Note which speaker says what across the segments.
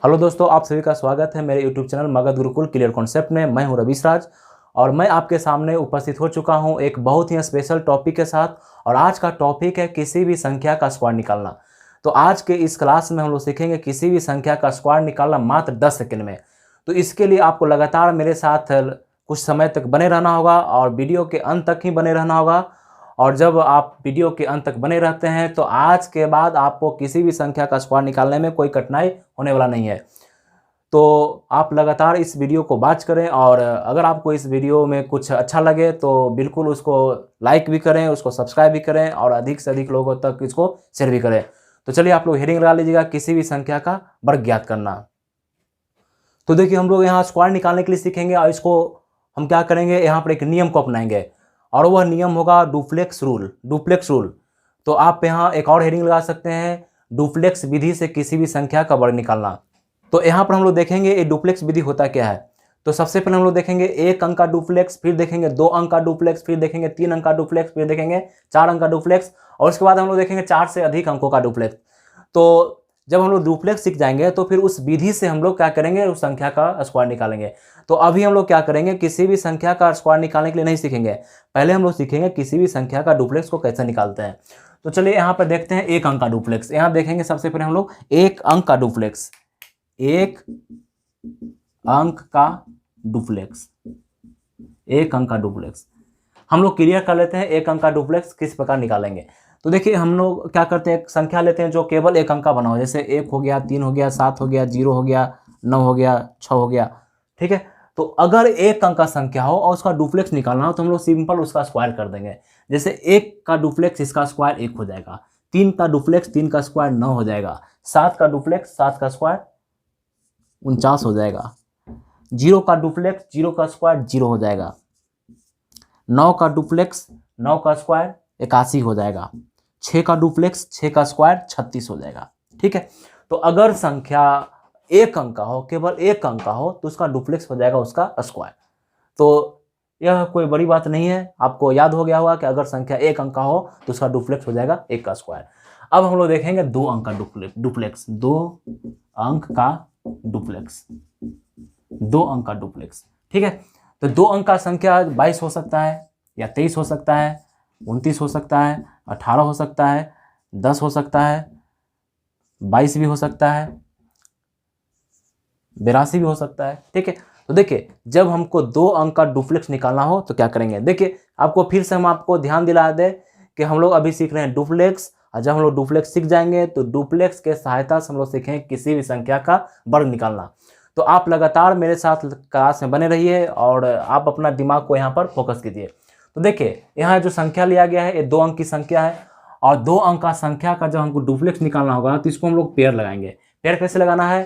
Speaker 1: Hello दोस्तों, आप सभी का स्वागत है मेरे YouTube channel Magadh Gurukul clear concept में। मैं हूं रवीश राज और मैं आपके सामने उपस्थित हो चुका हूं एक बहुत ही स्पेशल टॉपिक के साथ। और आज का टॉपिक है किसी भी संख्या का स्क्वायर निकालना। तो आज के इस क्लास में हम लोग सीखेंगे किसी भी संख्या का स्क्वायर निकालना मात्र 10 सेकंड में। तो इसके लिए आपको लगातार मेरे साथ कुछ समय तक बने रहना होगा और वीडियो के अंत तक ही बने रहना होगा। और जब आप वीडियो के अंत तक बने रहते हैं तो आज के बाद आपको किसी भी संख्या का स्क्वायर निकालने में कोई कठिनाई होने वाला नहीं है। तो आप लगातार इस वीडियो को वॉच करें और अगर आपको इस वीडियो में कुछ अच्छा लगे तो बिल्कुल उसको लाइक भी करें, उसको सब्सक्राइब भी करें और अधिक से अधिक लोगों तक इसको शेयर भी करें। तो चलिए आप लोग हेडिंग लगा लीजिएगा, किसी भी संख्या का वर्ग ज्ञात करना। तो देखिए हम लोग यहाँ स्क्वायर निकालने के लिए सीखेंगे और इसको हम क्या करेंगे, यहाँ पर एक नियम को अपनाएंगे और वह नियम होगा डुप्लेक्स रूल। Duplex rule. तो आप यहाँ एक और हेडिंग लगा सकते हैं, डुप्लेक्स विधि से किसी भी संख्या का वर्ग निकालना। तो यहाँ पर हम लोग देखेंगे ये डुप्लेक्स विधि होता क्या है। तो सबसे पहले हम लोग देखेंगे 1 अंक का डुप्लेक्स, फिर देखेंगे 2 अंक का डुप्लेक्स, फिर देखेंगे 3 अंक का डुप्लेक्स, फिर देखेंगे 4 अंक का डुप्लेक्स और उसके बाद हम लोग देखेंगे 4 से अधिक अंकों का डुप्लेक्स। तो जब हम लोग डुप्लेक्स सीख जाएंगे तो फिर उस विधि से हम लोग क्या करेंगे, उस संख्या का स्क्वायर निकालेंगे। तो अभी हम लोग क्या करेंगे, किसी भी संख्या का स्क्वायर निकालने के लिए नहीं सीखेंगे, पहले हम लोग सीखेंगे किसी भी संख्या का डुप्लेक्स को कैसे निकालते हैं। तो चलिए यहाँ पर देखते हैं 1 अंक का डुप्लेक्स। यहाँ देखेंगे सबसे पहले हम लोग 1 अंक का डुप्लेक्स, 1 अंक का डुप्लेक्स, 1 अंक का डुप्लेक्स हम लोग क्लियर कर लेते हैं 1 अंक का डुप्लेक्स किस प्रकार निकालेंगे। तो देखिए हम लोग क्या करते हैं, एक संख्या लेते हैं जो केवल 1 अंक का बना हो, जैसे 1 हो गया, 3 हो गया, 7 हो गया, 0 हो गया, 9 हो गया, 6 हो गया। ठीक है। तो अगर 1 अंक का संख्या हो और उसका डुप्लेक्स निकालना हो तो हम लोग सिंपल उसका स्क्वायर कर देंगे। जैसे 1 का डुप्लेक्स इसका स्क्वायर 1 हो जाएगा, 3 का डुप्लेक्स 3 का स्क्वायर 9 हो जाएगा, 7 का डुप्लेक्स 7 का स्क्वायर 49 हो जाएगा, 0 का डुप्लेक्स 0 का स्क्वायर 0 हो जाएगा, 9 का डुप्लेक्स 9 का स्क्वायर 81 हो जाएगा, 6 का डुप्लेक्स 6 का स्क्वायर 36 हो जाएगा। ठीक है। तो अगर संख्या 1 अंक का हो, केवल 1 अंक का हो, तो उसका डुप्लेक्स हो जाएगा उसका स्क्वायर। तो यह कोई बड़ी बात नहीं है, आपको याद हो गया होगा कि अगर संख्या 1 अंक का हो तो उसका डुप्लेक्स हो जाएगा 1 का स्क्वायर। अब हम लोग देखेंगे 2 अंक का डुप्लेक्स, 2 अंक का डुप्लेक्स, 2 अंक का डुप्लेक्स। ठीक है। तो 2 अंक का संख्या 22 हो सकता है या 23 हो सकता है, 29 हो सकता है, 18 हो सकता है, 10 हो सकता है, 22 भी हो सकता है, 82 भी हो सकता है। ठीक है। तो देखिए जब हमको 2 अंक का डुप्लेक्स निकालना हो तो क्या करेंगे, देखिए आपको फिर से हम आपको ध्यान दिला दें कि हम लोग अभी सीख रहे हैं डुप्लेक्स, और जब हम लोग डुप्लेक्स सीख जाएंगे तो डुप्लेक्स के सहायता से हम लोग सीखेंगे किसी भी संख्या का वर्ग निकालना। तो आप लगातार मेरे साथ क्लास में बने रहिए और आप अपना दिमाग को यहाँ पर फोकस कीजिए। तो देखिए यहाँ जो संख्या लिया गया है ये 2 अंक की संख्या है और 2 अंक का संख्या का जब हमको डुप्लेक्स निकालना होगा तो इसको हम लोग पेयर लगाएंगे। पेयर कैसे लगाना है,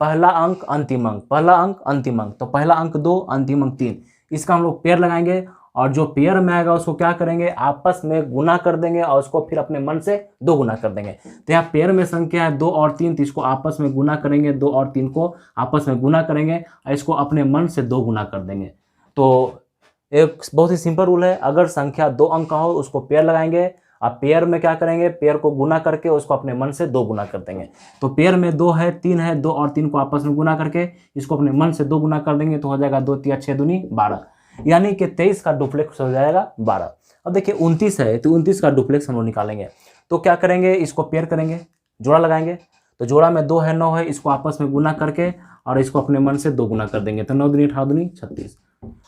Speaker 1: पहला अंक अंतिम अंक, पहला अंक अंतिम अंक। तो पहला अंक 2, अंतिम अंक 3, इसका हम लोग पेयर लगाएंगे और जो पेयर में आएगा उसको क्या करेंगे, आपस में गुना कर देंगे और उसको फिर अपने मन से 2 गुना कर देंगे। तो यहाँ पेयर में संख्या है 2 और 3, तो इसको आपस में गुना करेंगे, 2 और 3 को आपस में गुना करेंगे और इसको अपने मन से 2 गुना कर देंगे। तो एक बहुत ही सिंपल रूल है, अगर संख्या 2 अंक का हो उसको पेयर लगाएंगे और पेयर में क्या करेंगे, पेयर को गुना करके उसको अपने मन से 2 गुना कर देंगे। तो पेयर में 2 है, 3 है, 2 और 3 को आपस में गुना करके इसको अपने मन से 2 गुना कर देंगे तो हो जाएगा 2 3 6 दूनी 12, यानी कि 23 का डुप्लेक्स हो जाएगा 12। अब देखिए 29 है तो 29 का डुप्लेक्स हम लोग निकालेंगे। तो क्या करेंगे, इसको पेयर करेंगे, जोड़ा लगाएंगे। तो जोड़ा में 2 है, 9 है, इसको आपस में गुना करके और इसको अपने मन से 2 गुना कर देंगे तो 9 दूनी 18 दूनी 36।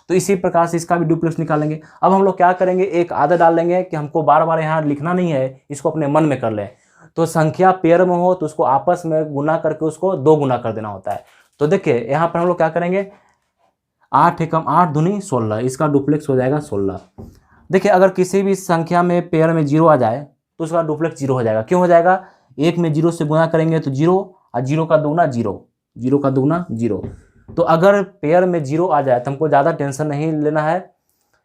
Speaker 1: तो इसी प्रकार से इसका भी डुप्लेक्स निकालेंगे। अब हम लोग क्या करेंगे, एक आदत डाल लेंगे कि हमको बार बार यहाँ लिखना नहीं है, इसको अपने मन में कर लें। तो संख्या पेयर में हो तो उसको आपस में गुना करके उसको 2 गुना कर देना होता है। तो देखिए यहाँ पर हम लोग क्या करेंगे, 8 एकम 8 दूनी 16, इसका डुप्लेक्स हो जाएगा 16। देखिए अगर किसी भी संख्या में पेयर में 0 आ जाए तो उसका डुप्लेक्स 0 हो जाएगा। क्यों हो जाएगा, 1 में 0 से गुना करेंगे तो 0 और 0 का दुगुना 0, 0 का दुगुना 0। तो अगर पेयर में 0 आ जाए तो हमको ज़्यादा टेंशन नहीं लेना है,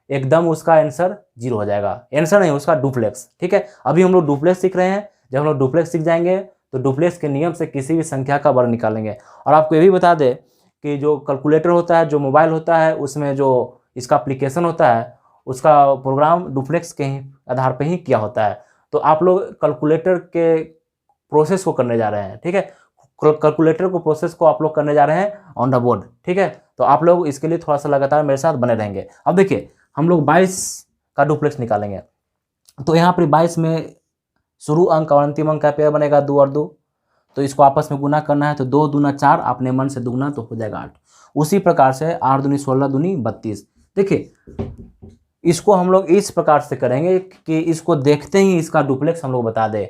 Speaker 1: एकदम उसका आंसर 0 हो जाएगा। आंसर नहीं, उसका डुप्लेक्स। ठीक है। अभी हम लोग डुप्लेक्स सीख रहे हैं, जब हम लोग डुप्लेक्स सीख जाएंगे तो डुप्लेक्स के नियम से किसी भी संख्या का वर्ग निकालेंगे। और आपको ये भी बता दें कि जो कैलकुलेटर होता है, जो मोबाइल होता है, उसमें जो इसका एप्लीकेशन होता है उसका प्रोग्राम डुप्लेक्स के आधार पर ही किया होता है। तो आप लोग कैलकुलेटर के प्रोसेस को करने जा रहे हैं। ठीक है। कैलकुलेटर को प्रोसेस को आप लोग करने जा रहे हैं ऑन द बोर्ड, ठीक है। तो आप लोग इसके लिए थोड़ा सा लगातार मेरे साथ बने रहेंगे। अब देखिए हम लोग 22 का डुप्लेक्स निकालेंगे। तो यहाँ पर 22 में शुरू अंक और अंतिम अंक का पेयर बनेगा 2 और 2, तो इसको आपस में गुना करना है, तो 2 दूना 4, अपने मन से दुगना तो हो जाएगा 8। उसी प्रकार से 8 दूनी 16 दूनी 32। देखिए इसको हम लोग इस प्रकार से करेंगे कि इसको देखते ही इसका डुप्लेक्स हम लोग बता दें।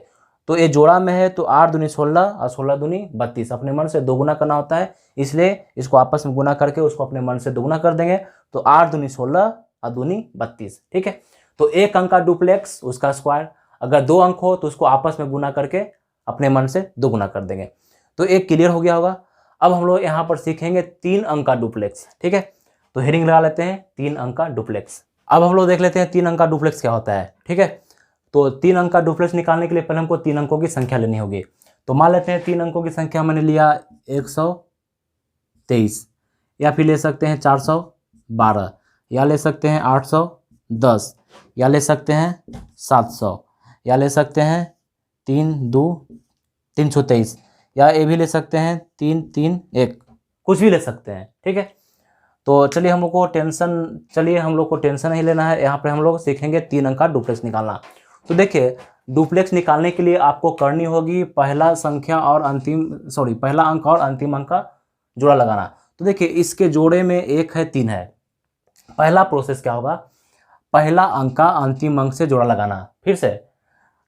Speaker 1: तो ये जोड़ा में है तो 8 दूनी 16 और 16 दूनी 32, अपने मन से दोगुना करना होता है, इसलिए इसको आपस में गुना करके उसको अपने मन से दोगुना कर देंगे। तो 8 दूनी 16 और दूनी 32, ठीक है। तो एक अंक का डुप्लेक्स उसका स्क्वायर, अगर 2 अंक हो तो उसको आपस में गुना करके अपने मन से दोगुना कर देंगे। तो एक क्लियर हो गया होगा। अब हम लोग यहाँ पर सीखेंगे 3 अंक का डुप्लेक्स, ठीक है। तो हेडिंग लगा लेते हैं 3 अंक का डुप्लेक्स। अब हम लोग देख लेते हैं 3 अंक का डुप्लेक्स क्या होता है, ठीक है। तो 3 अंक का डुप्लेक्स निकालने के लिए पहले हमको 3 अंकों की संख्या लेनी होगी। तो मान लेते हैं 3 अंकों की संख्या मैंने लिया 123, या फिर ले सकते हैं 412, या ले सकते हैं 810, या ले सकते हैं 700, या ले सकते हैं 323, या ये भी ले सकते हैं 331, कुछ भी ले सकते हैं, ठीक है। तो चलिए हम लोग को टेंशन नहीं लेना है। यहाँ पे हम लोग सीखेंगे 3 अंक का डुप्लेक्स निकालना। तो देखिए डुप्लेक्स निकालने के लिए आपको करनी होगी पहला अंक और अंतिम अंक का जोड़ा लगाना। तो देखिए इसके जोड़े में 1 है 3 है। पहला प्रोसेस क्या होगा, पहला अंक का अंतिम अंक से जोड़ा लगाना। फिर से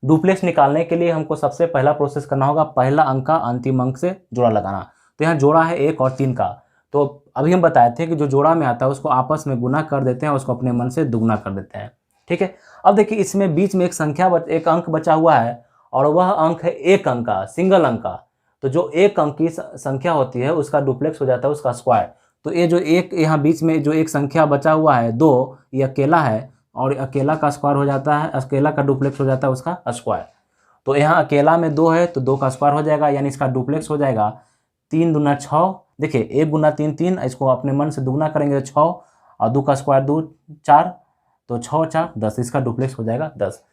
Speaker 1: डुप्लेक्स निकालने के लिए हमको सबसे पहला प्रोसेस करना होगा पहला अंक का अंतिम अंक से जोड़ा लगाना। तो यहाँ जोड़ा है 1 और 3 का। तो अभी हम बताए थे कि जो जोड़ा में आता है उसको आपस में गुना कर देते हैं, उसको अपने मन से दुगुना कर देते हैं, ठीक है। अब देखिए इसमें बीच में एक अंक बचा हुआ है और वह अंक है 1 अंक का, सिंगल अंक का। तो जो 1 अंक की संख्या होती है उसका डुप्लेक्स हो जाता है उसका स्क्वायर। तो ये जो एक यहाँ बीच में जो एक संख्या बचा हुआ है 2, ये अकेला है और अकेला का स्क्वायर हो जाता है, अकेला का डुप्लेक्स हो जाता है उसका स्क्वायर। तो यहाँ अकेला में 2 है तो 2 का स्क्वायर हो जाएगा, यानी इसका डुप्लेक्स हो जाएगा 3 दूना 6। देखिए 1 गुना 3 3, इसको अपने मन से दुगना करेंगे 6 और 2 का स्क्वायर 2 4, तो 6 4 10, इसका डुप्लेक्स हो जाएगा 10।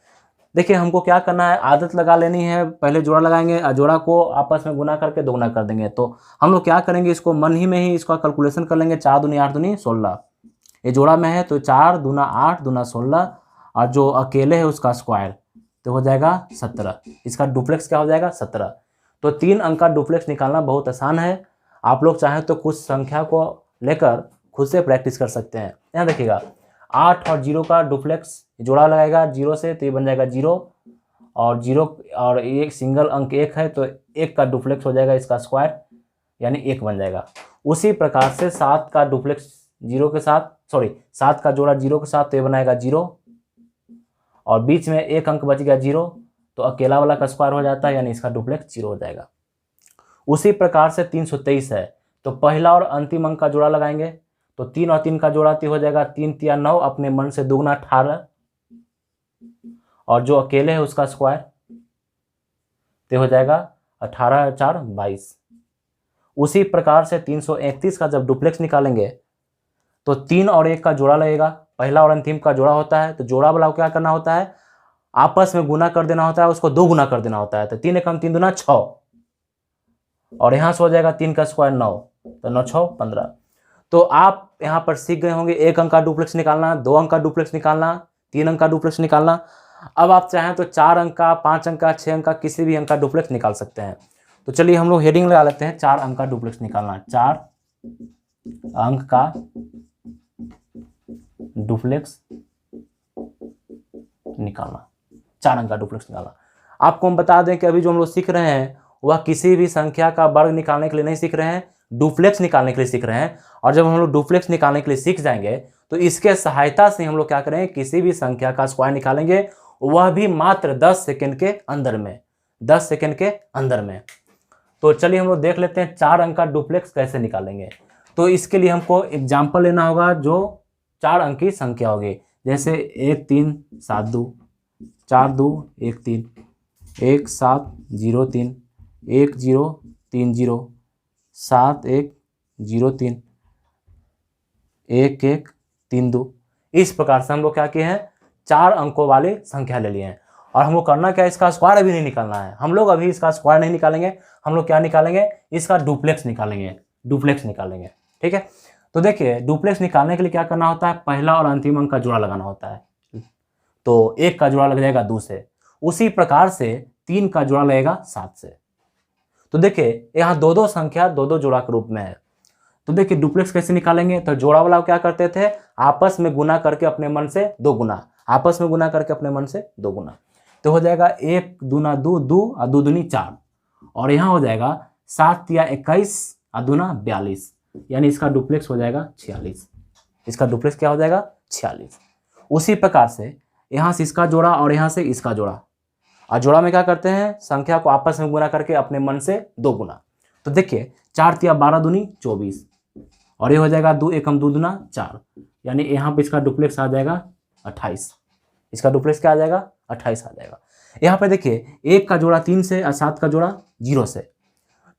Speaker 1: देखिए हमको क्या करना है, आदत लगा लेनी है, पहले जोड़ा लगाएंगे और जोड़ा को आपस में गुना करके दोगुना कर देंगे। तो हम लोग क्या करेंगे, इसको मन ही में ही इसका कैलकुलेशन कर लेंगे। 4 दूनी 8 दूनी 16, ये जोड़ा में है तो 4 दूना 8 दूना 16, और जो अकेले है उसका स्क्वायर तो हो जाएगा 17। इसका डुप्लेक्स क्या हो जाएगा 17। तो 3 अंक का डुप्लेक्स निकालना बहुत आसान है। आप लोग चाहें तो कुछ संख्या को लेकर खुद से प्रैक्टिस कर सकते हैं। यहाँ देखिएगा 8 और 0 का डुप्लेक्स जोड़ा लगाएगा 0 से तो ये बन जाएगा 0, और 0 और एक सिंगल अंक 1 है तो 1 का डुप्लेक्स हो जाएगा इसका स्क्वायर, यानी 1 बन जाएगा। उसी प्रकार से 7 का डुप्लेक्स 7 का जोड़ा 0 के साथ तो ये बनाएगा 0, और बीच में 1 अंक बच गया 0 तो अकेला वाला का स्क्वायर हो जाता है, यानी इसका डुप्लेक्स 0 हो जाएगा। उसी प्रकार से 323 है तो पहला और अंतिम अंक का जोड़ा लगाएंगे। तो 3 और 3 का जोड़ा हो जाएगा 3 3 9, अपने मन से दुगना 18, और जो अकेले है उसका स्क्वायर तो हो जाएगा 18 4 22। उसी प्रकार से 331 का जब डुप्लेक्स निकालेंगे तो 3 और 1 का जोड़ा लगेगा, पहला और अंतिम का जोड़ा होता है। तो जोड़ा वाला को क्या करना होता है, आपस में गुना कर देना होता है, उसको 2 गुना कर देना होता है। तो 3 एकम 3 दूना 6, और यहाँ से हो जाएगा 3 का स्क्वायर 9, तो 9 6 15। तो आप यहाँ पर सीख गए होंगे 1 अंक का डुप्लेक्स निकालना, 2 अंक का डुप्लेक्स निकालना, 3 अंक का डुप्लेक्स निकालना। अब आप चाहें तो 4 अंक का, 5 अंक का, 6 अंक का, किसी भी अंक का डुप्लेक्स निकाल सकते हैं। तो चलिए हम लोग हेडिंग लगा लेते हैं 4 अंक का डुप्लेक्स निकालना। 4 अंक का डुप्लेक्स निकालना, 4 अंक का डुप्लेक्स निकालना। आपको हम बता दें कि अभी जो हम लोग सीख रहे हैं वह किसी भी संख्या का वर्ग निकालने के लिए नहीं सीख रहे हैं, डुप्लेक्स निकालने के लिए सीख रहे हैं। और जब हम लोग डुप्लेक्स निकालने के लिए सीख जाएंगे तो इसके सहायता से हम लोग क्या करेंगे, किसी भी संख्या का स्क्वायर निकालेंगे, वह भी मात्र 10 सेकंड के अंदर में, 10 सेकंड के अंदर में। तो चलिए हम लोग देख लेते हैं 4 अंक का डुप्लेक्स कैसे निकालेंगे। तो इसके लिए हमको एग्जाम्पल लेना होगा जो 4 अंक की संख्या होगी, जैसे 1 3 7 2, 4 2 1 3, 1 7 0 3, 1 0 3 0, 7 1 0 3, 1 1 3 2। इस प्रकार से हम लोग क्या किए हैं, 4 अंकों वाली संख्या ले लिए हैं। और हमको करना क्या है, इसका स्क्वायर अभी नहीं निकालना है, हम लोग अभी इसका स्क्वायर नहीं निकालेंगे, हम लोग क्या निकालेंगे, इसका डुप्लेक्स निकालेंगे, डुप्लेक्स निकालेंगे। ठीक है, तो देखिए डुप्लेक्स निकालने के लिए क्या करना होता है, पहला और अंतिम अंक का जोड़ा लगाना होता है। तो 1 का जोड़ा लग जाएगा 2 से, उसी प्रकार से 3 का जोड़ा लगेगा 7 से। तो देखिए यहाँ दो दो संख्या दो दो जोड़ा के रूप में है। तो देखिए डुप्लेक्स कैसे निकालेंगे, तो जोड़ा वाला क्या करते थे, आपस में गुना करके अपने मन से 2 गुना, आपस में गुना करके अपने मन से 2 गुना। तो हो जाएगा 1 दूना 2, 2 और 2 दूनी 4, और यहाँ हो जाएगा 7 या 21 और दूना 42, यानी इसका डुप्लेक्स हो जाएगा 46। इसका डुप्लेक्स क्या हो जाएगा, 46। उसी प्रकार से यहाँ से इसका जोड़ा और यहाँ से इसका जोड़ा, और जोड़ा में क्या करते हैं, संख्या को आपस में गुना करके अपने मन से 2 गुना। तो देखिए 4 तिया 12 दूनी 24, और ये हो जाएगा 2 एकम 2 दूना 4, यानी यहाँ पे इसका डुप्लेक्स आ जाएगा 28। इसका डुप्लेक्स क्या आ जाएगा, 28 आ जाएगा। यहाँ पे देखिए 1 का जोड़ा 3 से और 7 का जोड़ा 0 से,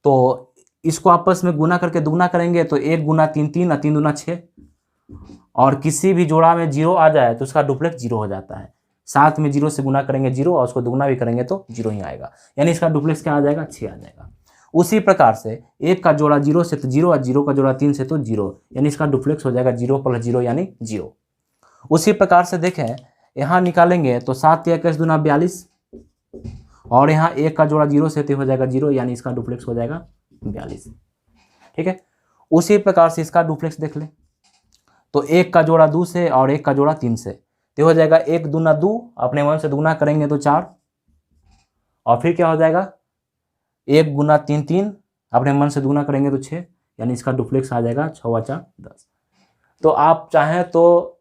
Speaker 1: तो इसको आपस में गुना करके दुगुना करेंगे तो 1 गुना 3 3 और 3 दूना 6, और किसी भी जोड़ा में 0 आ जाए तो उसका डुप्लेक्स 0 हो जाता है। 7 में 0 से गुना करेंगे 0, और उसको दुगुना भी करेंगे तो 0 ही आएगा, यानी इसका डुप्लेक्स क्या आ जाएगा, 6 आ जाएगा। उसी प्रकार से 1 का जोड़ा 0 से तो 0, और 0 का जोड़ा 3 से तो 0, यानी इसका डुप्लेक्स हो जाएगा 0 + 0 यानी 0। उसी प्रकार से देखें यहाँ निकालेंगे तो 7 या 21 दूना 42, और यहाँ 1 का जोड़ा 0 से तो हो जाएगा 0, यानी इसका डुप्लेक्स हो जाएगा 42। ठीक है, उसी प्रकार से इसका डुप्लेक्स देख लें, तो 1 का जोड़ा 2 से और 1 का जोड़ा 3 से, तो हो जाएगा 1 दूना 2, अपने मन से दुगुना करेंगे तो 4, और फिर क्या हो जाएगा 1 गुना 3 3, अपने मन से दुगुना करेंगे तो 6, यानी इसका डुप्लेक्स आ जाएगा 6 × 4 = 10। तो आप चाहें तो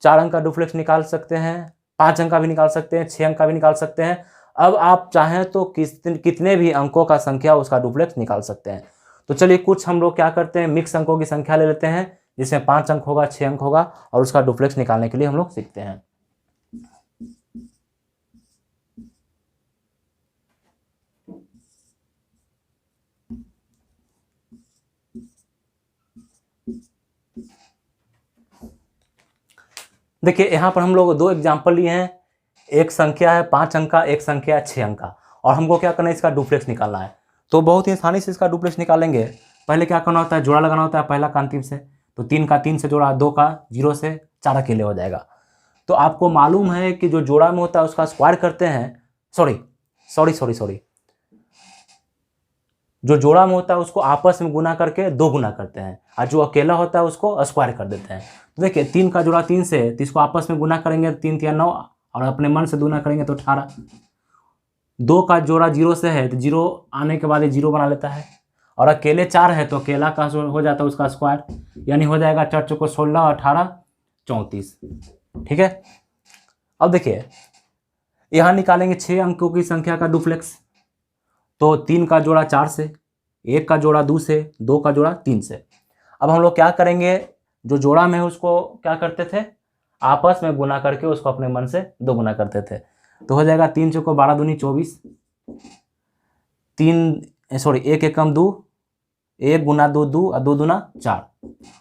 Speaker 1: 4 अंक का डुप्लेक्स निकाल सकते हैं, 5 अंक का भी निकाल सकते हैं, 6 अंक का भी निकाल सकते हैं। अब आप चाहें तो कितने भी अंकों का संख्या उसका डुप्लेक्स निकाल सकते हैं। तो चलिए कुछ हम लोग क्या करते हैं, मिक्स अंकों की संख्या ले लेते हैं, जिसमें 5 अंक होगा, 6 अंक होगा, और उसका डुप्लेक्स निकालने के लिए हम लोग सीखते हैं। देखिए यहाँ पर हम लोग 2 एग्जाम्पल लिए हैं, एक संख्या है 5 अंक का, एक संख्या है 6 अंक का, और हमको क्या करना है, इसका डुप्लेक्स निकालना है। तो बहुत ही आसानी से इसका डुप्लेक्स निकालेंगे। पहले क्या करना होता है, जोड़ा लगाना होता है पहला का अंतिम से, तो 3 का 3 से जोड़ा, 2 का 0 से, 4 अकेले हो जाएगा। तो आपको मालूम है कि जो जोड़ा में होता है उसका स्क्वायर करते हैं, सॉरी, जो जोड़ा में होता है उसको आपस में गुना करके 2 गुना करते हैं, और जो अकेला होता है उसको स्क्वायर कर देते हैं। तो देखिए 3 का जोड़ा 3 से, तो इसको आपस में गुना करेंगे 3 × 9, और अपने मन से गुना करेंगे तो 18। 2 का जोड़ा 0 से है, तो 0 आने के बाद ये 0 बना लेता है, और अकेले 4 है तो अकेला का हो जाता है उसका स्क्वायर, यानी हो जाएगा 4 × 4 = 16, 18 34। ठीक है, अब देखिए यहाँ निकालेंगे 6 अंकों की संख्या का डुप्लेक्स। तो 3 का जोड़ा 4 से, 1 का जोड़ा 2 से, 2 का जोड़ा 3 से। अब हम लोग क्या करेंगे, जो जोड़ा में है उसको क्या करते थे, आपस में गुना करके उसको अपने मन से 2 गुना करते थे। तो हो जाएगा 3 × 4 = 12 दूनी 24, 1 एकम 2, 1 गुना 2 2 और 2 दूना 4,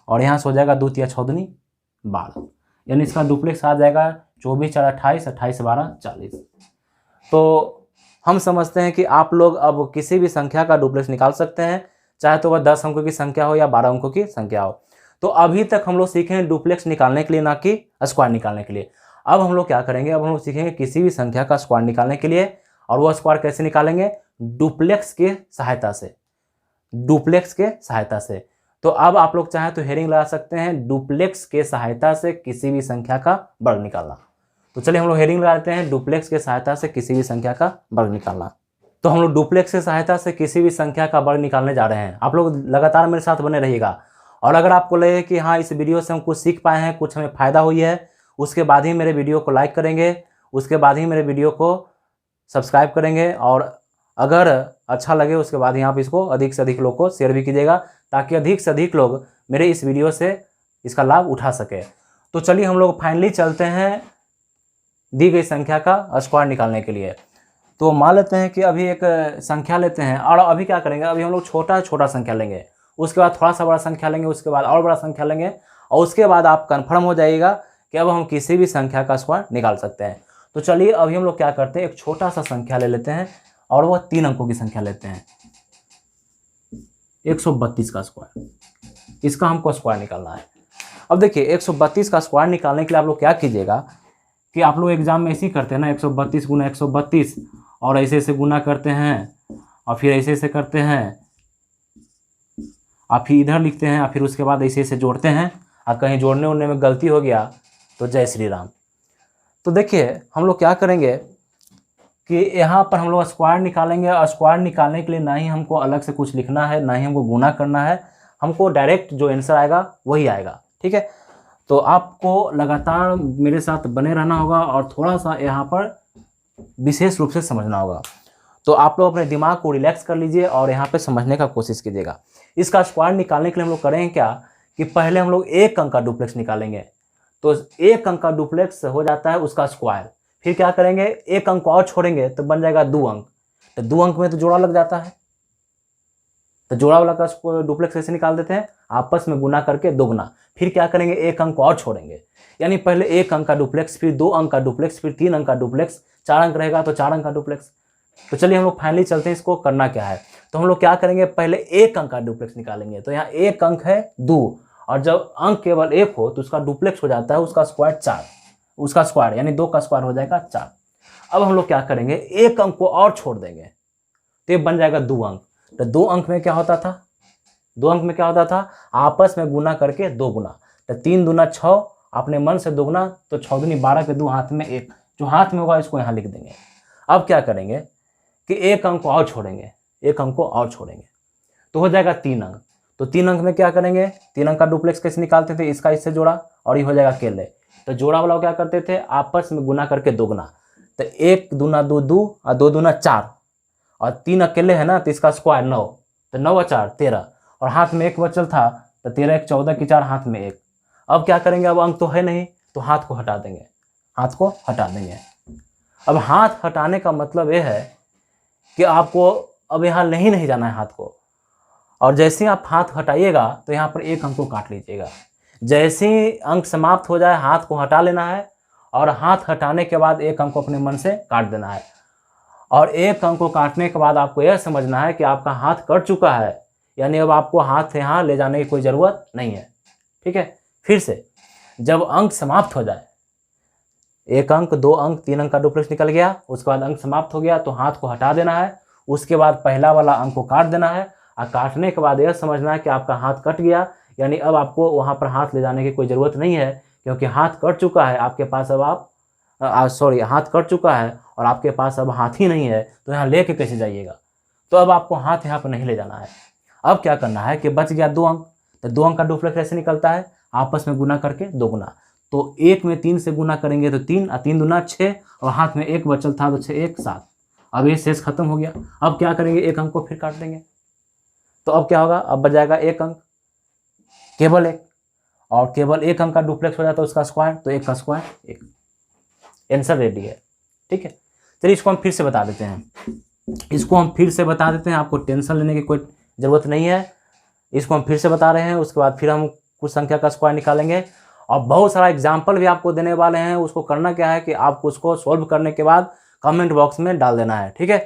Speaker 1: और यहाँ से हो जाएगा 2 × 6 = 12, यानी इसका डुप्लेक्स आ जाएगा 24 × 4 = 28, 28 × 12 = 40। तो हम समझते हैं कि आप लोग अब किसी भी संख्या का डुप्लेक्स निकाल सकते हैं, चाहे तो वह 10 अंकों की संख्या हो या 12 अंकों की संख्या हो। तो अभी तक हम लोग सीखे हैं डुप्लेक्स निकालने के लिए, ना कि स्क्वायर निकालने के लिए। अब हम लोग क्या करेंगे, अब हम लोग सीखेंगे किसी भी संख्या का स्क्वायर निकालने के लिए, और वह स्क्वायर कैसे निकालेंगे, डुप्लेक्स के सहायता से, डुप्लेक्स के सहायता से। तो अब आप लोग चाहें तो हेडिंग लगा सकते हैं, डुप्लेक्स के सहायता से किसी भी संख्या का वर्ग निकालना। तो चलिए हम लोग हेडिंग लगाते हैं, डुप्लेक्स के सहायता से किसी भी संख्या का वर्ग निकालना। तो हम लोग डुप्लेक्स की सहायता से किसी भी संख्या का वर्ग निकालने जा रहे हैं। आप लोग लगातार मेरे साथ बने रहिएगा, और अगर आपको लगे कि हाँ इस वीडियो से हम कुछ सीख पाए हैं, कुछ हमें फ़ायदा हुई है, उसके बाद ही मेरे वीडियो को लाइक करेंगे, उसके बाद ही मेरे वीडियो को सब्सक्राइब करेंगे, और अगर अच्छा लगे उसके बाद ही आप इसको अधिक से अधिक लोग को शेयर भी कीजिएगा, ताकि अधिक से अधिक लोग मेरे इस वीडियो से इसका लाभ उठा सके। तो चलिए हम लोग फाइनली चलते हैं दी गई संख्या का स्क्वायर निकालने के लिए। तो मान लेते हैं कि अभी एक संख्या लेते हैं, और अभी क्या करेंगे, अभी हम लोग छोटा संख्या लेंगे, उसके बाद थोड़ा सा बड़ा संख्या लेंगे, उसके बाद और बड़ा संख्या लेंगे, और उसके बाद आप कंफर्म हो जाइएगा कि अब हम किसी भी संख्या का स्क्वायर निकाल सकते हैं। तो चलिए अभी हम लोग क्या करते हैं, एक छोटा सा संख्या ले लेते हैं और वह 3 अंकों की संख्या लेते हैं, 132 का स्क्वायर। इसका हमको स्क्वायर निकालना है। अब देखिए 132 का स्क्वायर निकालने के लिए आप लोग क्या कीजिएगा कि आप लोग एग्जाम में ऐसे ही करते हैं ना, 132 गुना 132 और ऐसे ऐसे गुना करते हैं और फिर ऐसे ऐसे करते हैं, आप फिर इधर लिखते हैं और फिर उसके बाद ऐसे ऐसे जोड़ते हैं, और कहीं जोड़ने उड़ने में गलती हो गया तो जय श्री राम। तो देखिए हम लोग क्या करेंगे कि यहाँ पर हम लोग स्क्वायर निकालेंगे, और स्क्वायर निकालने के लिए ना ही हमको अलग से कुछ लिखना है, ना ही हमको गुना करना है, हमको डायरेक्ट जो आंसर आएगा वही आएगा। ठीक है, तो आपको लगातार मेरे साथ बने रहना होगा और थोड़ा सा यहाँ पर विशेष रूप से समझना होगा। तो आप लोग अपने दिमाग को रिलैक्स कर लीजिए और यहाँ पे समझने का कोशिश कीजिएगा। इसका स्क्वायर निकालने के लिए हम लोग करेंगे क्या कि पहले हम लोग एक अंक का डुप्लेक्स निकालेंगे। तो एक अंक का डुप्लेक्स हो जाता है उसका स्क्वायर। फिर क्या करेंगे, एक अंक और छोड़ेंगे तो बन जाएगा 2 अंक। तो 2 अंक में तो जोड़ा लग जाता है, तो जोड़ा वाला का डुप्लेक्स कैसे निकाल देते हैं, आपस में गुना करके दोगुना। फिर क्या करेंगे, एक अंक और छोड़ेंगे, यानी पहले एक अंक का डुप्लेक्स, फिर 2 अंक का डुप्लेक्स, फिर 3 अंक का डुप्लेक्स, 4 अंक रहेगा तो 4 अंक का डुप्लेक्स। तो चलिए हम लोग फाइनली चलते हैं, इसको करना क्या है। तो हम लोग क्या करेंगे, पहले एक अंक का डुप्लेक्स निकालेंगे। तो यहाँ एक अंक है 2, और जब अंक केवल 1 हो तो उसका डुप्लेक्स हो जाता है उसका स्क्वायर 4, उसका स्क्वायर यानी 2 का स्क्वायर हो जाएगा 4। अब हम लोग क्या करेंगे, एक अंक को और छोड़ देंगे तो ये बन जाएगा 2 अंक। तो 2 अंक में क्या होता था, 2 अंक में क्या होता था, आपस में गुना करके 2 गुना। तो 3 दूना 6, अपने मन से दोगुना, तो 6 दूनी 12 के 2 हाथ में 1, जो हाथ में होगा इसको यहाँ लिख देंगे। अब क्या करेंगे कि एक अंक को और छोड़ेंगे, एक अंक को और छोड़ेंगे तो हो जाएगा 3 अंक। तो 3 अंक में क्या करेंगे, 3 अंक का डुप्लेक्स कैसे निकालते थे, इसका इससे जोड़ा और ये हो जाएगा अकेले। तो जोड़ा वाला क्या करते थे, आपस में गुना करके दोगुना। तो 1 दूना 2 2 और 2 दूना 4, और 3 अकेले है ना तो इसका स्क्वायर 9, तो 9 और 4 13, और हाथ में 1 बचल था तो 13 1 14 की 4 हाथ में 1। अब क्या करेंगे, अब अंक तो है नहीं तो हाथ को हटा देंगे, हाथ को हटा देंगे। अब हाथ हटाने का मतलब यह है कि आपको अब यहाँ नहीं जाना है हाथ को, और जैसे ही आप हाथ हटाइएगा तो यहाँ पर एक अंक को काट लीजिएगा। जैसे ही अंक समाप्त हो जाए हाथ को हटा लेना है, और हाथ हटाने के बाद एक अंक को अपने मन से काट देना है। और एक अंक को काटने के बाद आपको यह समझना है कि आपका हाथ कट चुका है, यानी अब आपको हाथ यहाँ ले जाने की कोई ज़रूरत नहीं है। ठीक है, फिर से जब अंक समाप्त हो जाए, 1 अंक 2 अंक 3 अंक का डुप्लेक्स निकल गया, उसके बाद अंक समाप्त हो गया तो हाथ को हटा देना है, उसके बाद पहला वाला अंक को काट देना है, और काटने के बाद यह समझना है कि आपका हाथ कट गया, यानी अब आपको वहाँ पर हाथ ले जाने की कोई ज़रूरत नहीं है, क्योंकि हाथ कट चुका है आपके पास। अब आप हाथ कट चुका है और आपके पास अब हाथ ही नहीं है, तो यहाँ लेके कैसे जाइएगा। तो अब आपको हाथ यहाँ पर नहीं ले जाना है। अब क्या करना है कि बच गया 2 अंक, तो 2 अंक का डुप्लेक्स कैसे निकलता है, आपस में गुना करके दोगुना। तो 1 में 3 से गुना करेंगे तो 3 और 3 दूना 6, और हाथ में 1 बचल था तो 6 1 7। अब ये शेष खत्म हो गया। अब क्या करेंगे, एक अंक को फिर काट देंगे, तो अब क्या होगा, अब बच जाएगा 1 अंक, केवल 1, और केवल 1 अंक का डुप्लेक्स हो जाता है उसका स्क्वायर, तो 1 का स्क्वायर 1। आंसर रेडी है। ठीक है, चलिए इसको हम फिर से बता देते हैं, आपको टेंशन लेने की कोई ज़रूरत नहीं है। इसको हम फिर से बता रहे हैं, उसके बाद फिर हम कुछ संख्या का स्क्वायर निकालेंगे, और बहुत सारा एग्जाम्पल भी आपको देने वाले हैं। उसको करना क्या है कि आपको उसको सॉल्व करने के बाद कमेंट बॉक्स में डाल देना है। ठीक है,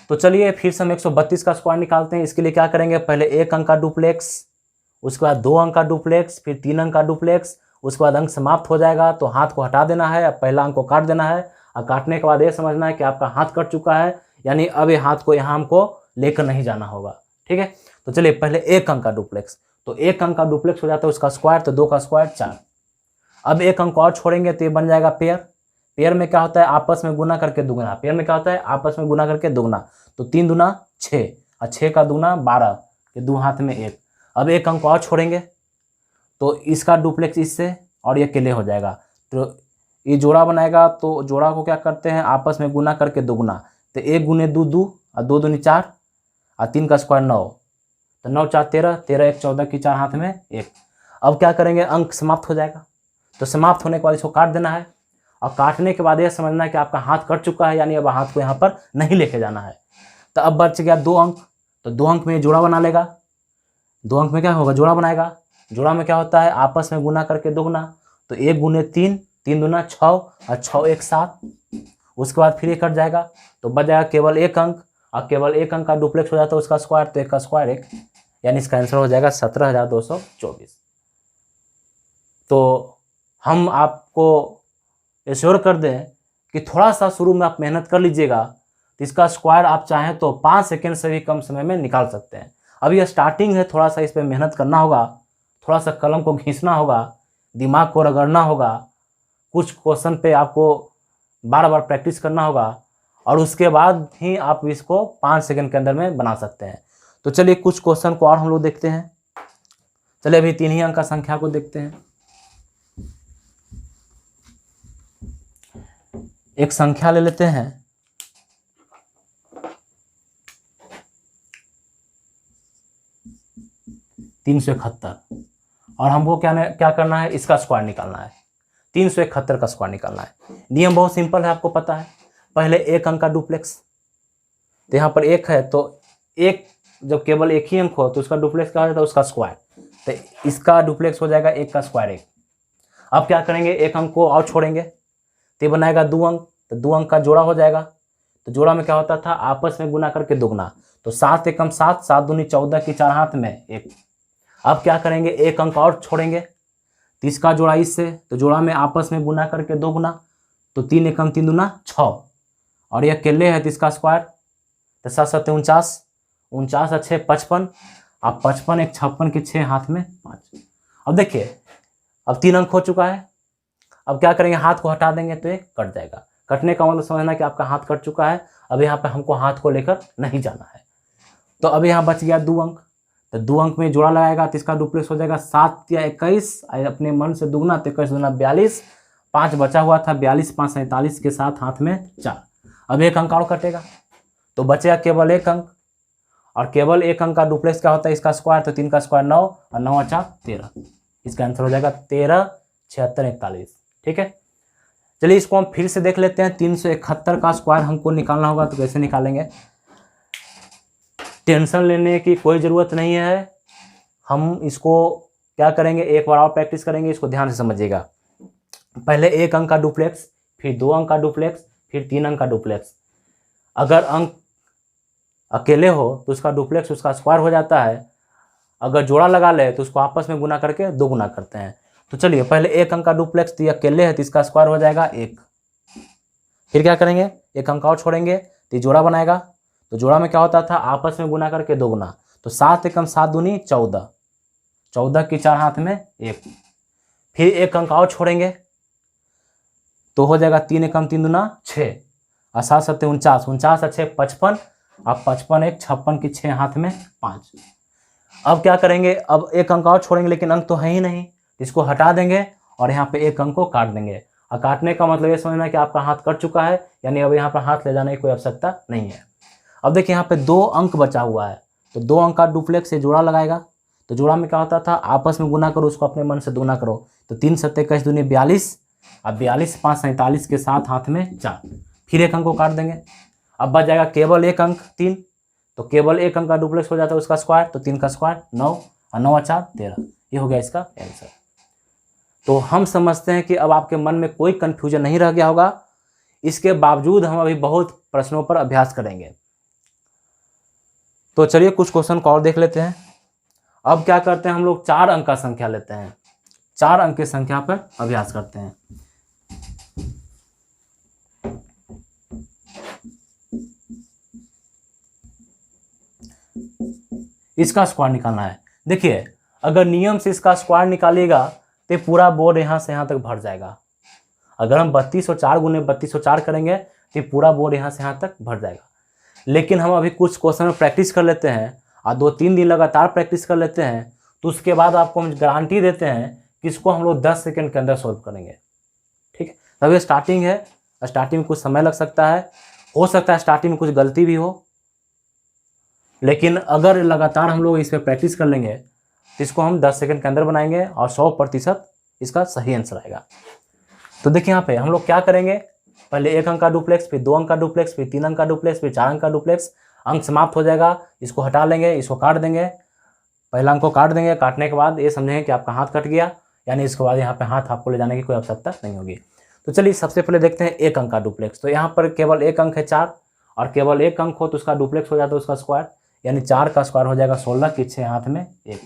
Speaker 1: तो चलिए फिर से हम 132 का स्क्वायर निकालते हैं। इसके लिए क्या करेंगे, पहले 1 अंक का डुप्लेक्स, उसके बाद 2 अंक का डुप्लेक्स, फिर 3 अंक का डुप्लेक्स, उसके बाद अंक समाप्त हो जाएगा तो हाथ को हटा देना है, पहला अंक को काट देना है, और काटने के बाद ये समझना है कि आपका हाथ कट चुका है, यानी अब ये हाथ को यहाँ हमको लेकर नहीं जाना होगा। ठीक है, तो चलिए पहले 1 अंक का डुप्लेक्स, तो 1 अंक का डुप्लेक्स हो जाता है उसका स्क्वायर, तो 2 का स्क्वायर 4। अब 1 अंक और छोड़ेंगे तो ये बन जाएगा पेयर। पेयर में क्या होता है, आपस में गुना करके दुगुना। पेयर में क्या होता है, आपस में गुना करके दुगुना। तो 3 दूना 6, और 6 का दूना 12 के 2 हाथ में 1। अब 1 अंक और छोड़ेंगे तो इसका डुप्लेक्स इससे और ये अकेले हो जाएगा, तो ये जोड़ा बनाएगा। तो जोड़ा को क्या करते हैं, आपस में गुना करके दोगुना। तो 1 गुने 2 2, और 2 दूनी 4, और 3 का स्क्वायर 9, तो 9 4 13, 13 1 14 की 4 हाथ में 1। अब क्या करेंगे, अंक समाप्त हो जाएगा, तो समाप्त होने के बाद इसको काट देना है, और काटने के बाद यह समझना है कि आपका हाथ कट चुका है, यानी अब हाथ को यहाँ पर नहीं लेके जाना है। तो अब बच गया 2 अंक, तो 2 अंक में जोड़ा बना लेगा। 2 अंक में क्या होगा, जोड़ा बनाएगा। जोड़ा में क्या होता है, आपस में गुना करके दोगुना। तो 1 गुने 3, 3 दूना 6 और 6 एक 7। उसके बाद फिर ये कट जाएगा तो बच जाएगा केवल एक अंक, और केवल एक अंक का डुप्लेक्स हो जाता है उसका स्क्वायर, तो एक का स्क्वायर एक, यानी इसका आंसर हो जाएगा 17,224। तो हम आपको एश्योर कर दें कि थोड़ा सा शुरू में आप मेहनत कर लीजिएगा तो इसका स्क्वायर आप चाहें तो 5 सेकेंड से भी कम समय में निकाल सकते हैं। अभी यह स्टार्टिंग है, थोड़ा सा इस पर मेहनत करना होगा, थोड़ा सा कलम को घिसना होगा, दिमाग को रगड़ना होगा, कुछ क्वेश्चन पे आपको बार बार प्रैक्टिस करना होगा, और उसके बाद ही आप इसको 5 सेकेंड के अंदर में बना सकते हैं। तो चलिए कुछ क्वेश्चन को और हम लोग देखते हैं। चलिए अभी 3 ही अंक का संख्या को देखते हैं। एक संख्या ले लेते हैं 371, और हमको क्या करना है, इसका स्क्वायर निकालना है। 371 का स्क्वायर निकालना है। नियम बहुत सिंपल है, आपको पता है। पहले एक अंक का डुप्लेक्स, तो यहाँ पर एक है तो एक, जब केवल एक ही अंक हो तो उसका डुप्लेक्स क्या हो जाता है, उसका स्क्वायर। तो इसका डुप्लेक्स हो जाएगा एक का स्क्वायर एक। अब क्या करेंगे, एक अंक को और छोड़ेंगे तो ये बनाएगा 2 अंक, तो 2 अंक का जोड़ा हो जाएगा। तो जोड़ा में क्या होता था, आपस में गुना करके दोगुना, तो 7 एकम 7, 7 दूनी 14 की 4 हाथ में 1। अब क्या करेंगे, एक अंक और छोड़ेंगे तो इसका जोड़ा इससे, तो जोड़ा में आपस में गुना करके 2 गुना, तो 3 एकम 3 दूना 6, और ये अकेले है तो इसका स्क्वायर, तो 7 7 49, 49 अच्छे 55, अब 55 एक 56 के 6 हाथ में 5। अब देखिए अब 3 अंक हो चुका है। अब क्या करेंगे, हाथ को हटा देंगे तो ये कट जाएगा। कटने का मतलब समझना कि आपका हाथ कट चुका है। अब यहाँ पे हमको हाथ को लेकर नहीं जाना है। तो अब यहाँ बच गया 2 अंक, तो 2 अंक में जोड़ा लगाएगा तो इसका डुप्लेक्स हो जाएगा 7 या 21, अपने मन से दुगना, तो 21 दूना 42, 5 बचा हुआ था 42, 5 47 के साथ हाथ में 4। अब एक अंक और कटेगा तो बचेगा केवल एक अंक, और केवल एक अंक का डुप्लेक्स क्या होता है, इसका स्क्वायर, तो 3 का स्क्वायर 9 और 9 अच्छा 13। इसका आंसर हो जाएगा 13, 76, 41। ठीक है, चलिए इसको हम फिर से देख लेते हैं। 371 का स्क्वायर हमको निकालना होगा, तो कैसे निकालेंगे, टेंशन लेने की कोई ज़रूरत नहीं है। हम इसको क्या करेंगे, एक बार और प्रैक्टिस करेंगे, इसको ध्यान से समझिएगा। पहले एक अंक का डुप्लेक्स, फिर 2 अंक का डुप्लेक्स, फिर 3 अंक का डुप्लेक्स। अगर अंक अकेले हो तो उसका डुप्लेक्स उसका स्क्वायर हो जाता है, अगर जोड़ा लगा ले तो उसको आपस में गुना करके 2 गुना करते हैं। तो चलिए पहले एक अंक का डुप्लेक्स, तो ये अकेले है तो इसका स्क्वायर हो जाएगा 1। फिर क्या करेंगे, एक अंक और छोड़ेंगे तो जोड़ा बनाएगा, तो जोड़ा में क्या होता था, आपस में गुना करके 2 गुना, तो 7 एकम 7 दूनी 14, 14 की 4 हाथ में 1। फिर एक अंक और छोड़ेंगे तो हो जाएगा 3 एकम 3 दूना 6, और 7 7 49, 49 अच्छे 55, अब 55 एक 56 की 6 हाथ में 5। अब क्या करेंगे, अब एक अंक और छोड़ेंगे, लेकिन अंक तो है ही नहीं, इसको हटा देंगे और यहाँ पे एक अंक को काट देंगे। और काटने का मतलब ये समझना कि आपका हाथ कट चुका है, यानी अब यहाँ पर हाथ ले जाने की कोई आवश्यकता नहीं है। अब देखिए यहाँ पे 2 अंक बचा हुआ है, तो 2 अंक का डुप्लेक्स से जोड़ा लगाएगा, तो जोड़ा में क्या होता था, आपस में गुना करो, उसको अपने मन से गुना करो, तो 3 7 21 दूनी 42, अब 42 5 47 के साथ हाथ में 4। फिर एक अंक को काट देंगे, अब बच जाएगा केवल एक अंक 3, तो केवल एक अंक का डुप्लेक्स हो जाता है उसका स्क्वायर, तो 3 का स्क्वायर 9 और 9 4 13। ये हो गया इसका आंसर। तो हम समझते हैं कि अब आपके मन में कोई कन्फ्यूजन नहीं रह गया होगा। इसके बावजूद हम अभी बहुत प्रश्नों पर अभ्यास करेंगे। तो चलिए कुछ क्वेश्चन को और देख लेते हैं। अब क्या करते हैं, हम लोग 4 अंक का संख्या लेते हैं, 4 अंक की संख्या पर अभ्यास करते हैं। इसका स्क्वायर निकालना है। देखिए अगर नियम से इसका स्क्वायर निकालिएगा तो पूरा बोर्ड यहाँ से यहाँ तक भर जाएगा। अगर हम 3204 गुने 3204 करेंगे तो पूरा बोर्ड यहाँ से यहाँ तक भर जाएगा। लेकिन हम अभी कुछ क्वेश्चन में प्रैक्टिस कर लेते हैं और 2-3 दिन लगातार प्रैक्टिस कर लेते हैं, तो उसके बाद आपको हम गारंटी देते हैं कि इसको हम लोग 10 सेकंड के अंदर सॉल्व करेंगे। ठीक है, तभी स्टार्टिंग है, स्टार्टिंग में कुछ समय लग सकता है, हो सकता है स्टार्टिंग में कुछ गलती भी हो, लेकिन अगर लगातार हम लोग इस पर प्रैक्टिस कर लेंगे तो इसको हम 10 सेकंड के अंदर बनाएंगे और 100% इसका सही आंसर आएगा। तो देखिए यहाँ पे हम लोग क्या करेंगे, पहले एक अंक का डुप्लेक्स, फिर 2 अंक का डुप्लेक्स, फिर 3 अंक का डुप्लेक्स, फिर 4 अंक का डुप्लेक्स। अंक समाप्त हो जाएगा, इसको हटा लेंगे, इसको काट देंगे, पहला अंक को काट देंगे। काटने के बाद ये समझेंगे कि आपका हाथ कट गया, यानी इसके बाद यहाँ पे हाथ आपको ले जाने की कोई आवश्यकता नहीं होगी। तो चलिए सबसे पहले देखते हैं एक अंक का डुप्लेक्स। तो यहाँ पर केवल एक अंक है 4, और केवल एक अंक हो तो उसका डुप्लेक्स हो जाता है उसका स्क्वायर, यानी 4 का स्क्वायर हो जाएगा 16 की 6 हाथ में 1।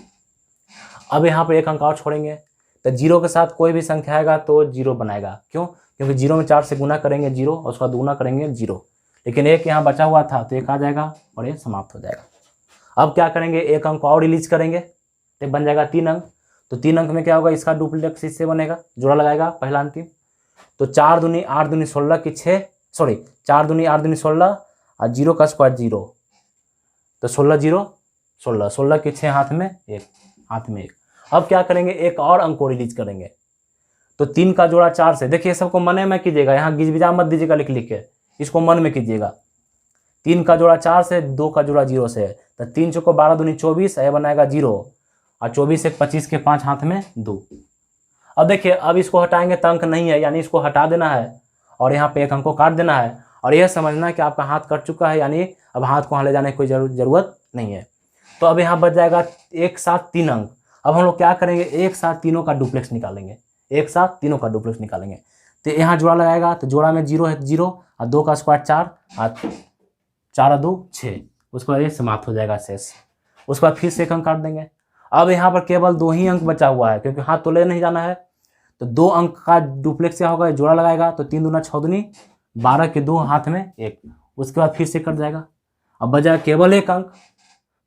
Speaker 1: अब यहाँ पर एक अंक और छोड़ेंगे, तो 0 के साथ कोई भी संख्या आएगा तो 0 बनाएगा। क्यों? क्योंकि 0 में 4 से गुना करेंगे 0, और उसका दुगुना करेंगे 0, लेकिन एक यहाँ बचा हुआ था तो एक आ जाएगा और ये समाप्त हो जाएगा। अब क्या करेंगे, एक अंक और रिलीज करेंगे तो बन जाएगा 3 अंक। तो 3 अंक में क्या होगा, इसका डुप्लेक्स इससे बनेगा, जोड़ा लगाएगा पहला अंतिम। तो 4 दूनी 8 दूनी 16 की 6, सॉरी 4 दूनी 8 दूनी 16 और 0 का स्क्वायर 0, तो 16 0 16, 16 की 6 हाथ में 1, हाथ में 1। अब क्या करेंगे, एक और अंक को रिलीज करेंगे। तो 3 का जोड़ा 4 से, देखिए सबको मन में कीजिएगा, यहाँ गिजबिजा मत दीजिएगा लिख लिख के, इसको मन में कीजिएगा। 3 का जोड़ा 4 से, 2 का जोड़ा 0 से, तो 3 चौको 12 दूनी 24, यह बनाएगा 0, और 24 एक 25 के 5 हाथ में 2। अब देखिए, अब इसको हटाएंगे तो अंक नहीं है, यानी इसको हटा देना है और यहाँ पे एक अंक को काट देना है, और यह समझना है कि आपका हाथ कट चुका है, यानी अब हाथ को वहाँ ले जाने की कोई ज़रूरत नहीं है। तो अब यहाँ बच जाएगा एक साथ 3 अंक। अब हम लोग क्या करेंगे, एक साथ तीनों का डुप्लेक्स निकालेंगे, एक साथ तीनों का डुप्लेक्स निकालेंगे। तो यहाँ जोड़ा लगाएगा, तो जोड़ा में 0 है 0, और 2 का स्क्वायर 4, और 4 2 6, उसके बाद ये समाप्त हो जाएगा शेष। उसके बाद फिर से एक अंक काट देंगे। अब यहाँ पर केवल 2 ही अंक बचा हुआ है, क्योंकि हाथ तो ले नहीं जाना है, तो 2 अंक का डुप्लेक्स क्या होगा, जोड़ा लगाएगा, तो 3 दूना 6 दूनी 12 के 2 हाथ में 1, उसके बाद फिर से कट जाएगा। अब बचा केवल एक अंक,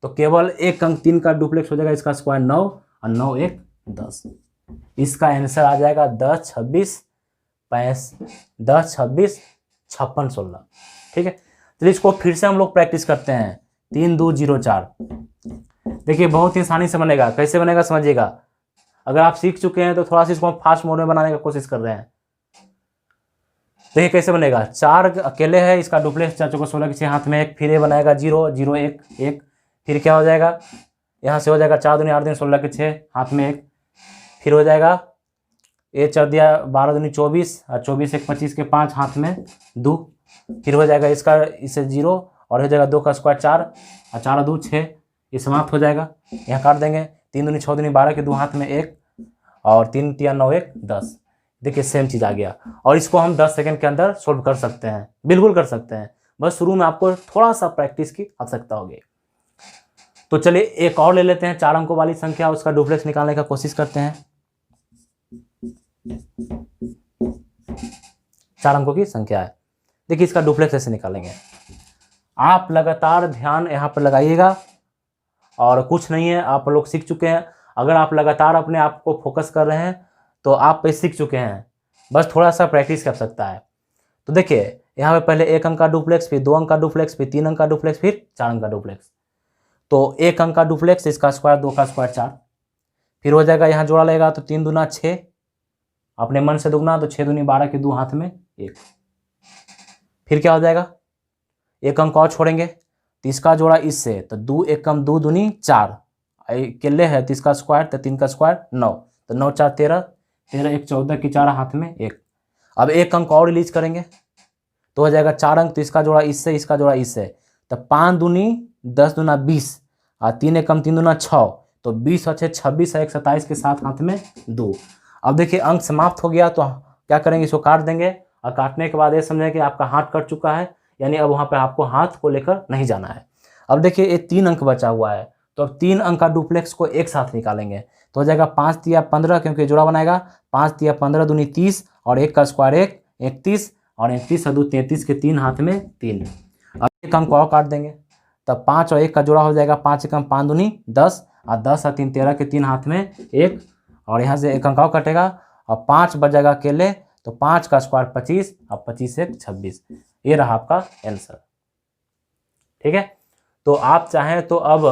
Speaker 1: तो केवल एक अंक 3 का डुप्लेक्स हो जाएगा, इसका स्क्वायर 9, और 9 1 10। इसका आंसर आ जाएगा 10 26 56 16। ठीक है, तो इसको फिर से हम लोग प्रैक्टिस करते हैं। 3 2 0 4, देखिए बहुत ही आसानी से बनेगा। कैसे बनेगा समझिएगा, अगर आप सीख चुके हैं तो थोड़ा सा इसको हम फास्ट मोड में बनाने की कोशिश कर रहे हैं। देखिए कैसे बनेगा, 4 अकेले है, इसका डुप्लेक्स 4 चौको 16 के 6 हाथ में 1, फिर ये बनाएगा 0 0 1 1, फिर क्या हो जाएगा, यहाँ से हो जाएगा 4 दूनी 8 दूनी 16 के 6 हाथ में 1, फिर हो जाएगा ये 4 दिया 12 दूनी 24, और 24 एक 25 के 5 हाथ में 2, फिर हो जाएगा इसका इसे 0, और हो जाएगा 2 का स्क्वायर 4, और 4 2 6, ये समाप्त हो जाएगा। यहाँ काट देंगे, 3 दूनी 6 दूनी 12 के 2 हाथ में 1, और 3 3 9 1 10। देखिए सेम चीज़ आ गया, और इसको हम 10 सेकंड के अंदर सोल्व कर सकते हैं, बिल्कुल कर सकते हैं। बस शुरू में आपको थोड़ा सा प्रैक्टिस की आवश्यकता होगी। तो चलिए एक और ले लेते हैं, 4 अंकों वाली संख्या, उसका डुप्लेक्स निकालने का कोशिश करते हैं। 4 अंकों की संख्या है, देखिए इसका डुप्लेक्स ऐसे निकालेंगे। आप लगातार ध्यान यहाँ पर लगाइएगा, और कुछ नहीं है, आप लोग सीख चुके हैं। अगर आप लगातार अपने आप को फोकस कर रहे हैं तो आप पे सीख चुके हैं, बस थोड़ा सा प्रैक्टिस कर सकता है। तो देखिए यहाँ पे पहले 1 अंक का डुप्लेक्स, फिर 2 अंक का डुप्लेक्स, फिर 3 अंक का डुप्लेक्स, फिर 4 अंक का डुप्लेक्स। तो 1 अंक का डुप्लेक्स, इसका स्क्वायर 2 का स्क्वायर 4, फिर हो जाएगा यहाँ जोड़ा लगेगा, तो 3 दूना 6, अपने मन से दुगना, तो 6 दूनी 12 के 2 हाथ में 1, फिर क्या हो जाएगा, 1 अंक और छोड़ेंगे, तो इसका जोड़ा इससे, तो 2 1 कम 2 दूनी 4, अकेले है तो इसका स्क्वायर, तो 3 का स्क्वायर 9, तो 9 4 13, 13 1 14 की 4 हाथ में 1। अब 1 अंक और रिलीज करेंगे तो हो जाएगा 4 अंक, तो इसका जोड़ा इससे, इसका जोड़ा इससे, तो 5 दूनी 10 दूना 20, और 3 1 कम 3 दूना 6, तो 20 अच्छे 26 है, 1 27 के 7 हाथ में 2। अब देखिए अंक समाप्त हो गया, तो क्या करेंगे, इसको काट देंगे, और काटने के बाद ये समझें कि आपका हाथ कट चुका है, यानी अब वहाँ पे आपको हाथ को लेकर नहीं जाना है। अब देखिए ये 3 अंक बचा हुआ है, तो अब 3 अंक का डुप्लेक्स को एक साथ निकालेंगे, तो हो जाएगा 5 तिया 15, क्योंकि जोड़ा बनाएगा, 5 तिया 15 दूनी 30, और 1 का स्क्वायर 1 31, और 31 और 2 33 के 3 हाथ में 3। अब 1 अंक और काट देंगे, तब 5 और 1 का जोड़ा हो जाएगा, 5 एकम 5 दूनी 10, और 10 और 3 13 के 3 हाथ में 1, और यहाँ से 1 अंक और कटेगा, और 5 बचेगा अकेले, तो 5 का स्क्वायर 25, और 25 1 26। ये रहा आपका आंसर। ठीक है, तो आप चाहें तो अब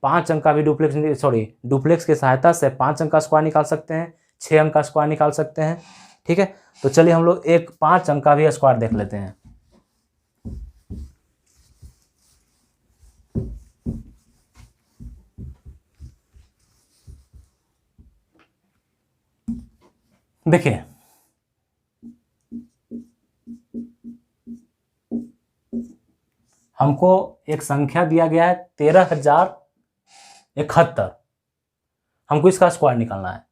Speaker 1: 5 अंक का भी डुप्लेक्स की सहायता से 5 अंक का स्क्वायर निकाल सकते हैं, 6 अंक का स्क्वायर निकाल सकते हैं। ठीक है, तो चलिए हम लोग एक 5 अंक का भी स्क्वायर देख लेते हैं। देखिए हमको एक संख्या दिया गया है 13,071, हमको इसका स्क्वायर निकालना है।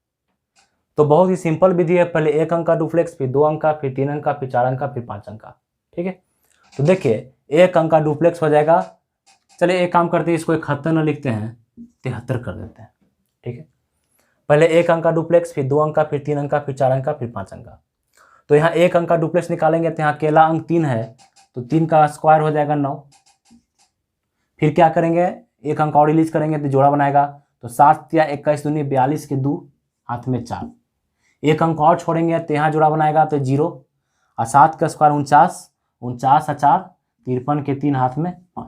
Speaker 1: तो बहुत ही सिंपल विधि है, पहले 1 अंक का डुप्लेक्स, फिर 2 अंक का, फिर 3 अंक का, फिर 4 अंक का, फिर 5 अंक का। ठीक है, तो देखिए 1 अंक का डुप्लेक्स हो जाएगा। चलिए एक काम करते हैं, इसको 71 न लिखते हैं, 73 कर देते हैं। ठीक है, पहले 1 अंक का डुप्लेक्स, फिर 2 अंक का, फिर 3 अंक का, फिर 4 अंक का, फिर 5 अंक का। तो यहाँ 1 अंक का डुप्लेक्स निकालेंगे तो यहाँ अकेला अंक 3 है, तो 3 का स्क्वायर हो जाएगा 9। फिर क्या करेंगे, 1 अंक और रिलीज करेंगे तो जोड़ा बनाएगा, तो 7 या 21 दूनी 42 के 2 हाथ में 4। 1 अंक और छोड़ेंगे तो यहाँ जोड़ा बनाएगा तो 0, और 7 का स्क्वायर 49, 49 और 4 53 के 3 हाथ में 5।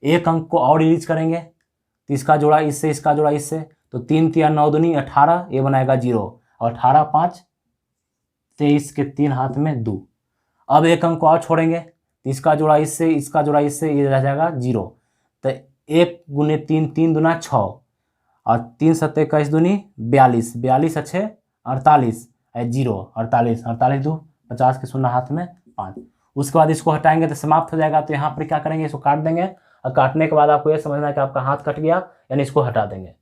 Speaker 1: 1 अंक को और रिलीज करेंगे तो इसका जोड़ा इससे, इसका जोड़ा इससे, तो 3 3 9 दूनी 18, ये बनाएगा 0, और 18 5 23 के 3 हाथ में 2। अब 1 अंक को और छोड़ेंगे तो इसका जोड़ा इससे, इसका जोड़ा इससे, ये रह जाएगा 0। तो 1 गुने 3 3 दूना 6, और 3 7 21 दूनी 42, 42 अच्छे 48, 0 48, 48 2 50 के 0 हाथ में 5। उसके बाद इसको हटाएंगे तो समाप्त हो जाएगा। तो यहाँ पर क्या करेंगे, इसको काट देंगे, और काटने के बाद आपको ये समझना है कि आपका हाथ कट गया, यानी इसको हटा देंगे।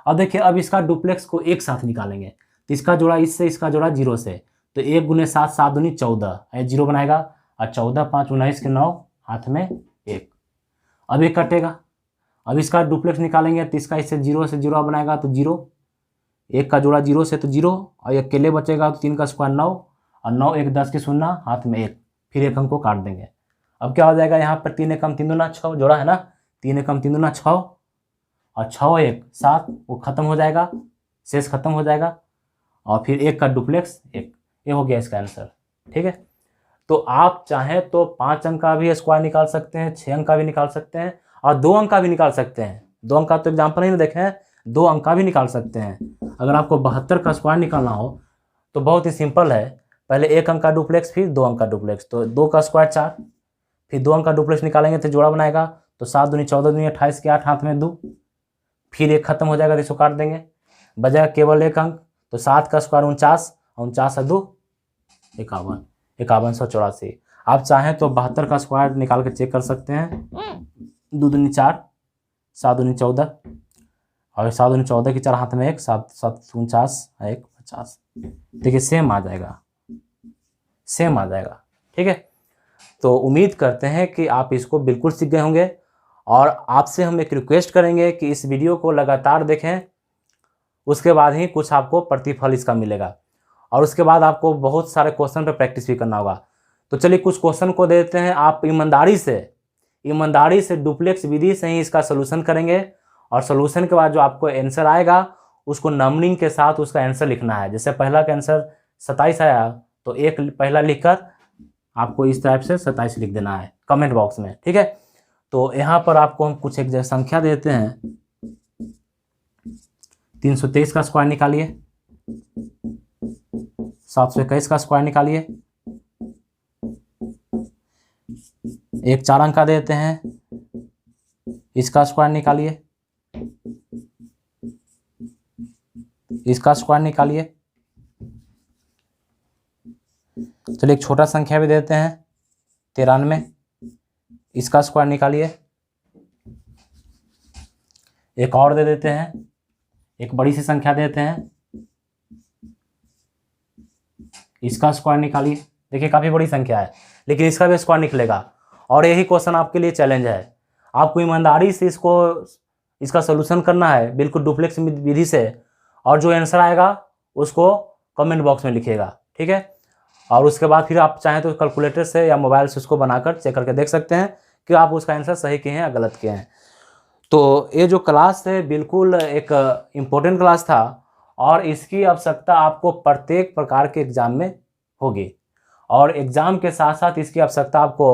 Speaker 1: अब देखिए, अब इसका डुप्लेक्स को एक साथ निकालेंगे तो इसका जोड़ा इससे, इसका जोड़ा 0 से, तो 1 गुने 7 7 दूनी 14, 0 बनाएगा, और 14 5 19 के 9 हाथ में 1। अब ये कटेगा, अब इसका डुप्लेक्स निकालेंगे तो इसका इससे 0 से 0 बनाएगा तो 0, 1 का जोड़ा 0 से तो 0, और ये अकेले बचेगा तो 3 का स्क्वायर 9, और 9 1 10 के 0 हाथ में 1। फिर 1 अंक को काट देंगे। अब क्या हो जाएगा, यहाँ पर 3 एकम 3 दूना 6 जोड़ा है ना, 3 एकम 3 दूना 6, और 6 1 7, वो खत्म हो जाएगा, शेष खत्म हो जाएगा, और फिर 1 का डुप्लेक्स 1। ये हो गया इसका आंसर। ठीक है, तो आप चाहें तो 5 अंक का भी स्क्वायर निकाल सकते हैं, 6 अंक का भी निकाल सकते हैं, और 2 अंक का भी निकाल सकते हैं। 2 अंक का तो एग्जाम्पल ही ना देखें, 2 अंक का भी निकाल सकते हैं। अगर आपको 72 का स्क्वायर निकालना हो तो बहुत ही सिंपल है, पहले 1 अंक का डुप्लेक्स, फिर 2 अंक का डुप्लेक्स, तो 2 का स्क्वायर 4, फिर 2 अंक का डुप्लेक्स निकालेंगे तो जोड़ा बनाएगा, तो 7 दूनी 14 दूनी 28 के 8 हाथ में 2। फिर 1 खत्म हो जाएगा तो इसको काट देंगे, बजाय केवल 1 अंक, तो 7 का स्क्वायर 49, 49 और 2 51, 5184। आप चाहें तो 72 का स्क्वायर निकाल के चेक कर सकते हैं। 2 दूनी 4, 7 दूनी 14, और 7 दूनी 14 की 4 हाथ में 1, 7 7 49 1 50। देखिए सेम आ जाएगा, सेम आ जाएगा। ठीक है, तो उम्मीद करते हैं कि आप इसको बिल्कुल सीख गए होंगे, और आपसे हम एक रिक्वेस्ट करेंगे कि इस वीडियो को लगातार देखें, उसके बाद ही कुछ आपको प्रतिफल इसका मिलेगा, और उसके बाद आपको बहुत सारे क्वेश्चन पर प्रैक्टिस भी करना होगा। तो चलिए कुछ क्वेश्चन को दे देते हैं, आप ईमानदारी से डुप्लेक्स विधि से ही इसका सोल्यूशन करेंगे, और सोल्यूशन के बाद जो आपको आंसर आएगा उसको नंबरिंग के साथ उसका आंसर लिखना है। जैसे पहला का आंसर 27 आया तो 1 पहला लिखकर आपको इस टाइप से 27 लिख देना है कमेंट बॉक्स में। ठीक है, तो यहाँ पर आपको हम कुछ एक संख्या देते हैं। 323 का स्क्वायर निकालिए, 721 का स्क्वायर निकालिए, एक 4 अंक का देते हैं, इसका स्क्वायर निकालिए, इसका स्क्वायर निकालिए। चलिए एक छोटा संख्या भी देते हैं 93, इसका स्क्वायर निकालिए। एक और दे देते हैं, एक बड़ी सी संख्या देते हैं, इसका स्क्वायर निकालिए। देखिए काफ़ी बड़ी संख्या है लेकिन इसका भी स्क्वायर निकलेगा, और यही क्वेश्चन आपके लिए चैलेंज है। आपको ईमानदारी से इसका सोल्यूशन करना है बिल्कुल डुप्लेक्स विधि से, और जो आंसर आएगा उसको कमेंट बॉक्स में लिखिएगा। ठीक है, और उसके बाद फिर आप चाहें तो कैलकुलेटर से या मोबाइल से उसको बनाकर चेक करके देख सकते हैं कि आप उसका आंसर सही किए हैं या गलत किए हैं। तो ये जो क्लास है बिल्कुल एक इम्पोर्टेंट क्लास था, और इसकी आवश्यकता आपको प्रत्येक प्रकार के एग्ज़ाम में होगी, और एग्ज़ाम के साथ साथ इसकी आवश्यकता आपको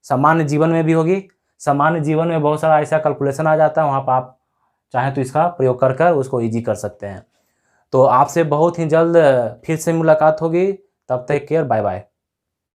Speaker 1: सामान्य जीवन में भी होगी। सामान्य जीवन में बहुत सारा ऐसा कैलकुलेशन आ जाता है, वहाँ पर आप चाहें तो इसका प्रयोग कर कर उसको ईजी कर सकते हैं। तो आपसे बहुत ही जल्द फिर से मुलाकात होगी, तब तक केयर, बाय बाय।